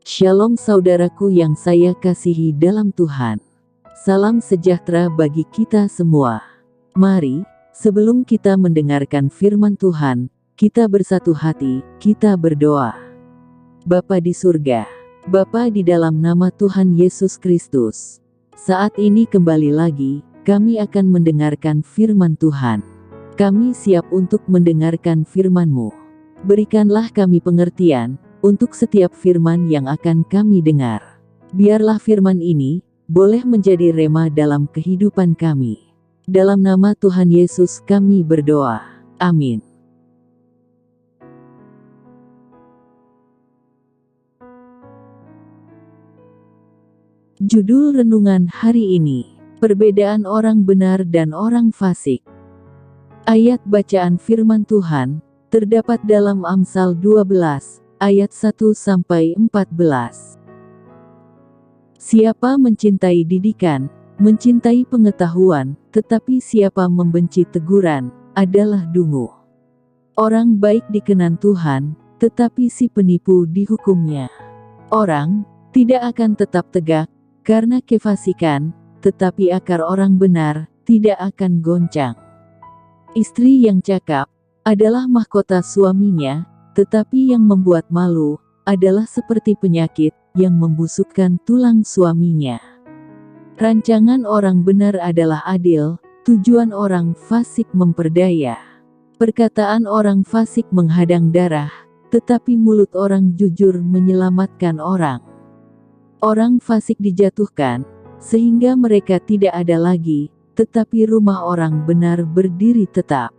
Shalom saudaraku yang saya kasihi dalam Tuhan. Salam sejahtera bagi kita semua. Mari, sebelum kita mendengarkan firman Tuhan, kita bersatu hati, kita berdoa. Bapa di surga, Bapa di dalam nama Tuhan Yesus Kristus. Saat ini kembali lagi, kami akan mendengarkan firman Tuhan. Kami siap untuk mendengarkan firman-Mu. Berikanlah kami pengertian untuk setiap firman yang akan kami dengar. Biarlah firman ini boleh menjadi rema dalam kehidupan kami. Dalam nama Tuhan Yesus kami berdoa. Amin. Judul renungan hari ini, perbedaan orang benar dan orang fasik. Ayat bacaan firman Tuhan terdapat dalam Amsal 12 ayat 1-14. Siapa mencintai didikan, mencintai pengetahuan, tetapi siapa membenci teguran, adalah dungu. Orang baik dikenan Tuhan, tetapi si penipu dihukumnya. Orang tidak akan tetap tegak, karena kefasikan, tetapi akar orang benar tidak akan goncang. Istri yang cakap adalah mahkota suaminya, tetapi yang membuat malu adalah seperti penyakit yang membusukkan tulang suaminya. Rancangan orang benar adalah adil, tujuan orang fasik memperdaya. Perkataan orang fasik menghadang darah, tetapi mulut orang jujur menyelamatkan orang. Orang fasik dijatuhkan, sehingga mereka tidak ada lagi, tetapi rumah orang benar berdiri tetap.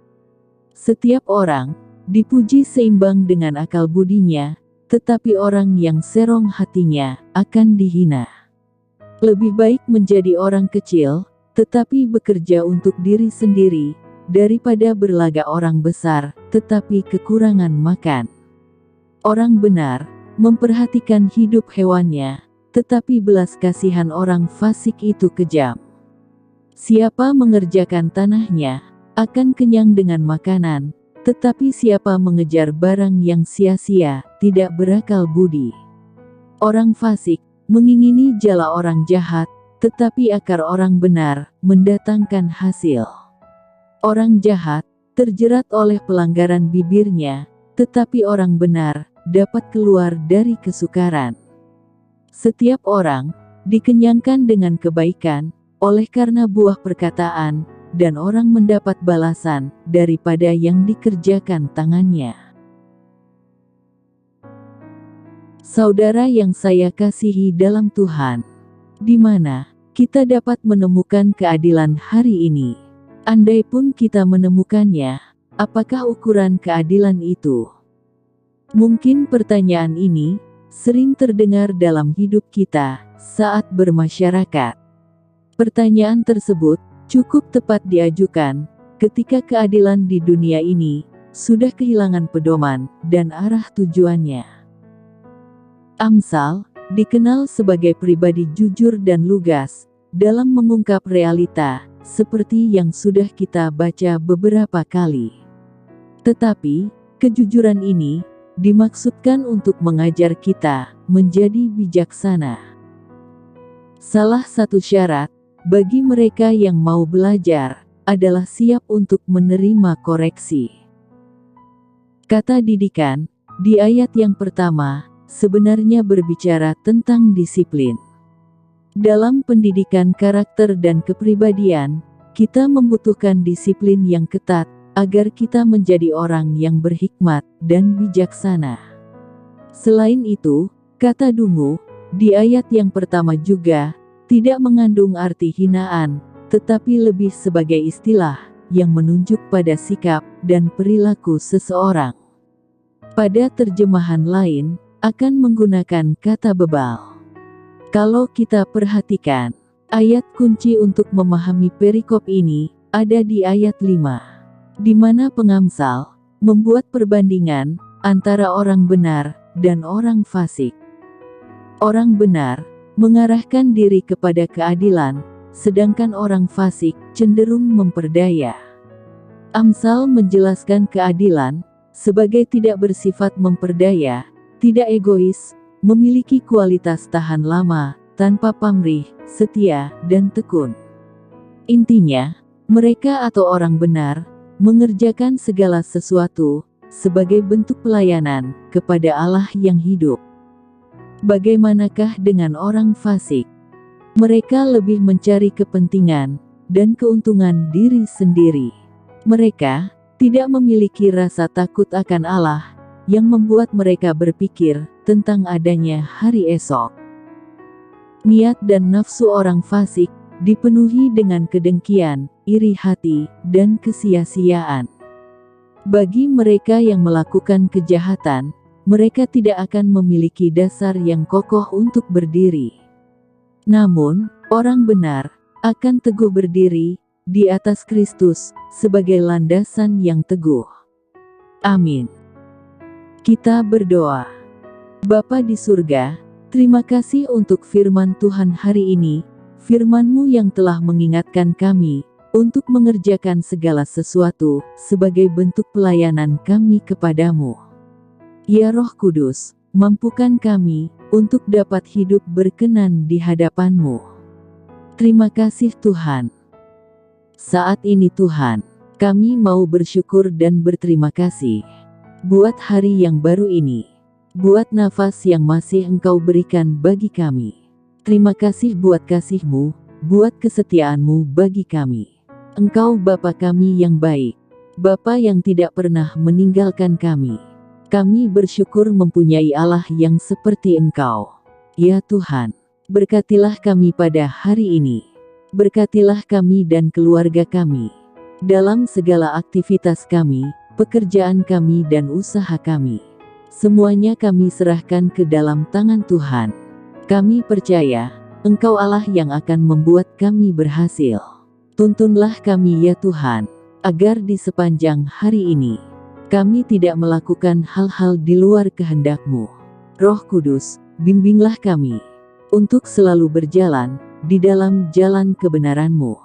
Setiap orang dipuji seimbang dengan akal budinya, tetapi orang yang serong hatinya akan dihina. Lebih baik menjadi orang kecil, tetapi bekerja untuk diri sendiri, daripada berlagak orang besar, tetapi kekurangan makan. Orang benar memperhatikan hidup hewannya, tetapi belas kasihan orang fasik itu kejam. Siapa mengerjakan tanahnya, akan kenyang dengan makanan, tetapi siapa mengejar barang yang sia-sia, tidak berakal budi. Orang fasik mengingini jala orang jahat, tetapi akar orang benar mendatangkan hasil. Orang jahat terjerat oleh pelanggaran bibirnya, tetapi orang benar dapat keluar dari kesukaran. Setiap orang dikenyangkan dengan kebaikan, oleh karena buah perkataan, dan orang mendapat balasan daripada yang dikerjakan tangannya. Saudara yang saya kasihi dalam Tuhan, di mana kita dapat menemukan keadilan hari ini? Andai pun kita menemukannya, apakah ukuran keadilan itu? Mungkin pertanyaan ini sering terdengar dalam hidup kita saat bermasyarakat. Pertanyaan tersebut cukup tepat diajukan ketika keadilan di dunia ini sudah kehilangan pedoman dan arah tujuannya. Amsal dikenal sebagai pribadi jujur dan lugas dalam mengungkap realita, seperti yang sudah kita baca beberapa kali. Tetapi, kejujuran ini dimaksudkan untuk mengajar kita menjadi bijaksana. Salah satu syarat bagi mereka yang mau belajar adalah siap untuk menerima koreksi. Kata didikan di ayat yang pertama sebenarnya berbicara tentang disiplin. Dalam pendidikan karakter dan kepribadian, kita membutuhkan disiplin yang ketat agar kita menjadi orang yang berhikmat dan bijaksana. Selain itu, kata dungu di ayat yang pertama juga tidak mengandung arti hinaan, tetapi lebih sebagai istilah yang menunjuk pada sikap dan perilaku seseorang. Pada terjemahan lain, akan menggunakan kata bebal. Kalau kita perhatikan, ayat kunci untuk memahami perikop ini ada di ayat 5, di mana pengamsal membuat perbandingan antara orang benar dan orang fasik. Orang benar mengarahkan diri kepada keadilan, sedangkan orang fasik cenderung memperdaya. Amsal menjelaskan keadilan sebagai tidak bersifat memperdaya, tidak egois, memiliki kualitas tahan lama, tanpa pamrih, setia, dan tekun. Intinya, mereka atau orang benar, mengerjakan segala sesuatu, sebagai bentuk pelayanan, kepada Allah yang hidup. Bagaimanakah dengan orang fasik? Mereka lebih mencari kepentingan, dan keuntungan diri sendiri. Mereka tidak memiliki rasa takut akan Allah, yang membuat mereka berpikir tentang adanya hari esok. Niat dan nafsu orang fasik dipenuhi dengan kedengkian, iri hati, dan kesia-siaan. Bagi mereka yang melakukan kejahatan, mereka tidak akan memiliki dasar yang kokoh untuk berdiri. Namun, orang benar akan teguh berdiri di atas Kristus sebagai landasan yang teguh. Amin. Kita berdoa. Bapa di surga, terima kasih untuk firman Tuhan hari ini, firman-Mu yang telah mengingatkan kami untuk mengerjakan segala sesuatu sebagai bentuk pelayanan kami kepadamu. Ya Roh Kudus, mampukan kami untuk dapat hidup berkenan di hadapan-Mu. Terima kasih Tuhan. Saat ini Tuhan, kami mau bersyukur dan berterima kasih buat hari yang baru ini, buat nafas yang masih Engkau berikan bagi kami. Terima kasih buat kasih-Mu, buat kesetiaan-Mu bagi kami. Engkau Bapa kami yang baik, Bapa yang tidak pernah meninggalkan kami. Kami bersyukur mempunyai Allah yang seperti Engkau. Ya Tuhan, berkatilah kami pada hari ini. Berkatilah kami dan keluarga kami. Dalam segala aktivitas kami, pekerjaan kami dan usaha kami. Semuanya kami serahkan ke dalam tangan Tuhan. Kami percaya, Engkau Allah yang akan membuat kami berhasil. Tuntunlah kami ya Tuhan, agar di sepanjang hari ini, kami tidak melakukan hal-hal di luar kehendak-Mu. Roh Kudus, bimbinglah kami, untuk selalu berjalan, di dalam jalan kebenaran-Mu.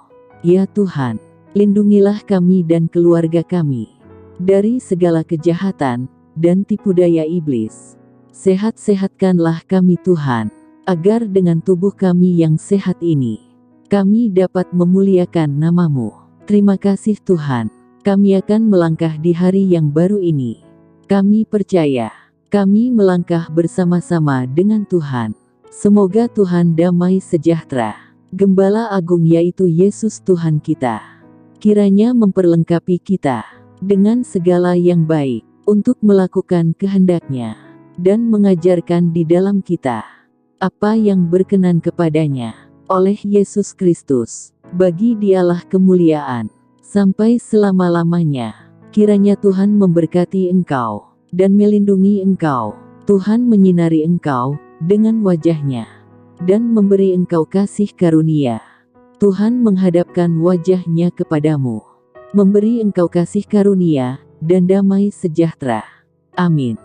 Ya Tuhan, lindungilah kami dan keluarga kami dari segala kejahatan dan tipu daya iblis. Sehat-sehatkanlah kami Tuhan, agar dengan tubuh kami yang sehat ini, kami dapat memuliakan nama-Mu. Terima kasih Tuhan, kami akan melangkah di hari yang baru ini. Kami percaya, kami melangkah bersama-sama dengan Tuhan. Semoga Tuhan damai sejahtera, Gembala Agung yaitu Yesus Tuhan kita, kiranya memperlengkapi kita dengan segala yang baik, untuk melakukan kehendak-Nya, dan mengajarkan di dalam kita apa yang berkenan kepadanya, oleh Yesus Kristus. Bagi Dialah kemuliaan sampai selama-lamanya. Kiranya Tuhan memberkati engkau, dan melindungi engkau. Tuhan menyinari engkau dengan wajah-Nya, dan memberi engkau kasih karunia. Tuhan menghadapkan wajah-Nya kepadamu, memberi engkau kasih karunia, dan damai sejahtera. Amin.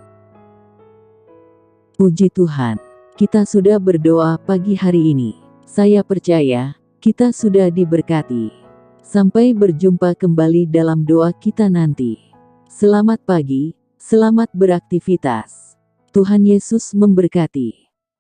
Puji Tuhan, kita sudah berdoa pagi hari ini. Saya percaya, kita sudah diberkati. Sampai berjumpa kembali dalam doa kita nanti. Selamat pagi, selamat beraktivitas. Tuhan Yesus memberkati.